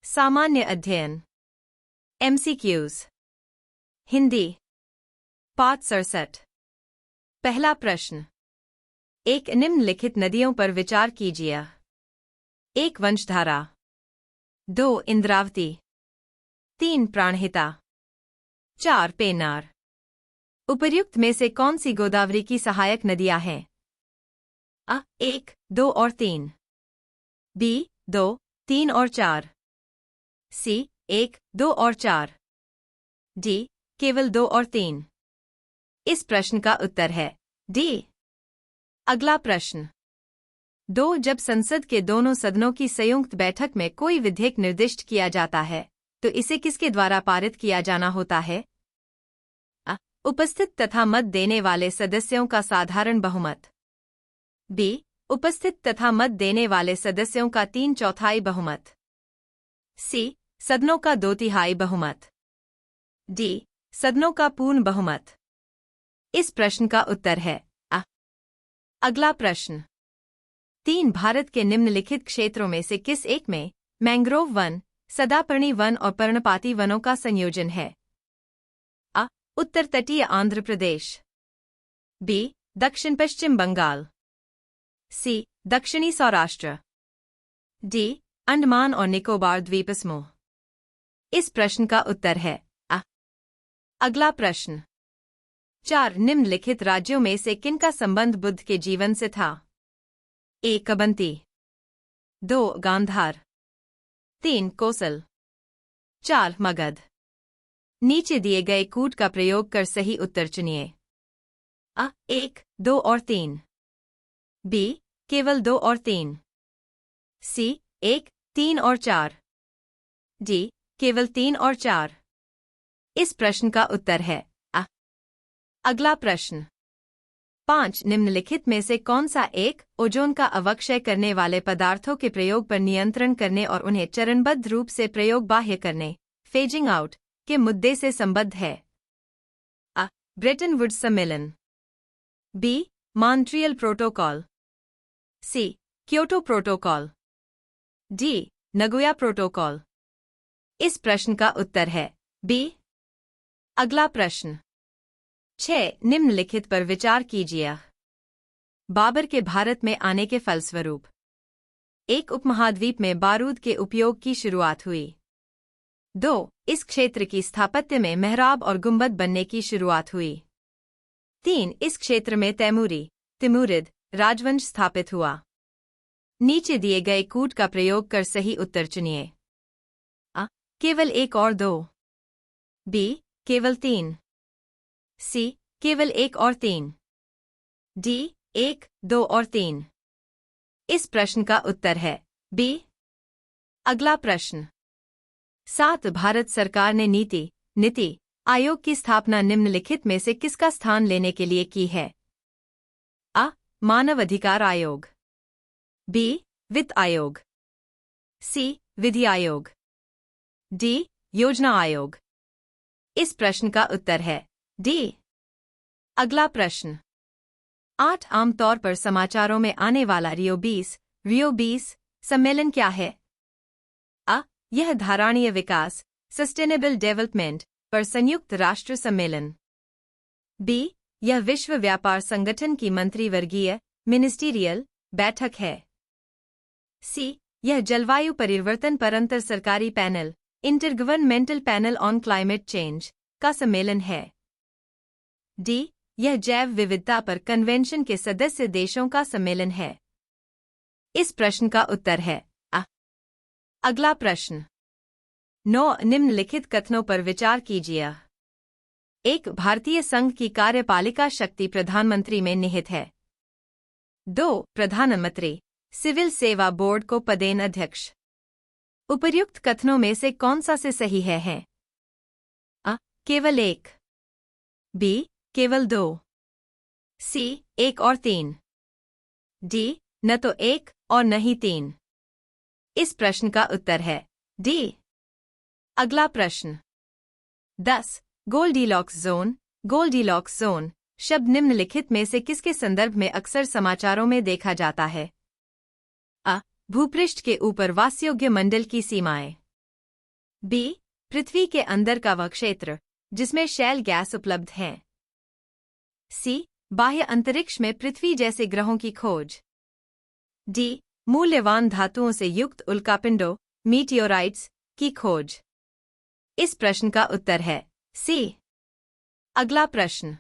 सामान्य अध्ययन MCQs हिंदी पाठ 67। पहला प्रश्न। एक निम्नलिखित नदियों पर विचार कीजिए। 1 वंशधारा, 2 इंद्रावती, 3 प्राणहिता, 4 पेन्नार। उपर्युक्त में से कौन सी गोदावरी की सहायक नदियां हैं? अ 1, 2 और 3, बी 2, 3 और 4, सी 1, 2 और 4, डी केवल 2 और 3। इस प्रश्न का उत्तर है डी। अगला प्रश्न। 2 जब संसद के दोनों सदनों की संयुक्त बैठक में कोई विधेयक निर्दिष्ट किया जाता है तो इसे किसके द्वारा पारित किया जाना होता है? अ उपस्थित तथा मत देने वाले सदस्यों का साधारण बहुमत, बी उपस्थित तथा मत देने वाले सदस्यों का 3/4 बहुमत, सी सदनों का 2/3 बहुमत, डी सदनों का पूर्ण बहुमत। इस प्रश्न का उत्तर है अ। अगला प्रश्न। 3 भारत के निम्नलिखित क्षेत्रों में से किस एक में मैंग्रोव वन, सदापर्णी वन और पर्णपाती वनों का संयोजन है? अ उत्तर तटीय आंध्र प्रदेश, बी दक्षिण पश्चिम बंगाल, सी दक्षिणी सौराष्ट्र, डी अंडमान और निकोबार द्वीप समूह। इस प्रश्न का उत्तर है अ। अगला प्रश्न। 4 निम्नलिखित राज्यों में से किनका संबंध बुद्ध के जीवन से था? 1 कबंती, 2 गांधार, 3 कोसल, 4 मगध। नीचे दिए गए कूट का प्रयोग कर सही उत्तर चुनिए। अ 1, 2 और 3, बी केवल 2 और 3, सी 1, 3 और 4, डी केवल 3 और 4। इस प्रश्न का उत्तर है अ। अगला प्रश्न। 5 निम्नलिखित में से कौन सा एक ओजोन का अवक्षय करने वाले पदार्थों के प्रयोग पर नियंत्रण करने और उन्हें चरणबद्ध रूप से प्रयोग बाह्य करने फेजिंग आउट के मुद्दे से संबद्ध है? अ ब्रेटन वुड्स सम्मेलन, B Montreal protocol, C Kyoto protocol, D Nagoya protocol. इस प्रश्न का उत्तर है बी। अगला प्रश्न। 6 निम्नलिखित पर विचार कीजिए। बाबर के भारत में आने के फलस्वरूप 1 उपमहाद्वीप में बारूद के उपयोग की शुरुआत हुई, 2 इस क्षेत्र की स्थापत्य में मेहराब और गुंबद बनने की शुरुआत हुई, 3 इस क्षेत्र में तिमुरिद राजवंश स्थापित हुआ। नीचे दिए गए कूट का प्रयोग कर सही उत्तर चुनिए। अ केवल 1 और 2, बी केवल 3, सी केवल 1 और 3, डी 1, 2 और 3। इस प्रश्न का उत्तर है बी। अगला प्रश्न। 7 भारत सरकार ने नीति आयोग की स्थापना निम्नलिखित में से किसका स्थान लेने के लिए की है? अ मानव अधिकार आयोग, बी वित्त आयोग, सी विधि आयोग, डी योजना आयोग। इस प्रश्न का उत्तर है डी। अगला प्रश्न। 8 आमतौर पर समाचारों में आने वाला रियो 20 सम्मेलन क्या है? अ यह धारणीय विकास सस्टेनेबल डेवलपमेंट पर संयुक्त राष्ट्र सम्मेलन, बी यह विश्व व्यापार संगठन की मंत्रिवर्गीय मिनिस्टीरियल बैठक है, सी यह जलवायु परिवर्तन पर अंतर सरकारी panel intergovernmental panel on climate change का सम्मेलन है, डी यह जैव विविधता पर कन्वेंशन के सदस्य देशों का सम्मेलन है। इस प्रश्न का उत्तर है अ। अगला प्रश्न। 9 निम्नलिखित कथनों पर विचार कीजिए। 1 भारतीय संघ की कार्यपालिका शक्ति प्रधानमंत्री में निहित है, 2 प्रधानमंत्री सिविल सेवा बोर्ड को पदेन अध्यक्ष। उपर्युक्त कथनों में से कौन सा से सही है? अ केवल 1, बी केवल 2, सी 1 और 3, डी न तो 1 और न ही 3। इस प्रश्न का उत्तर है डी। अगला प्रश्न। 10 गोल्डीलॉक्स जोन शब्द निम्नलिखित में से किसके संदर्भ में अक्सर समाचारों में देखा जाता है? अ भूपृष्ठ के ऊपर वासयोग्य मंडल की सीमाएं, बी. पृथ्वी के अंदर का वह क्षेत्र जिसमें शैल गैस उपलब्ध है. सी. बाह्य अंतरिक्ष में पृथ्वी जैसे ग्रहों की खोज. डी. मूल्यवान धातुओं से युक्त उल्कापिंडों मीटियोराइट्स की खोज. इस प्रश्न का उत्तर है सी. अगला प्रश्न.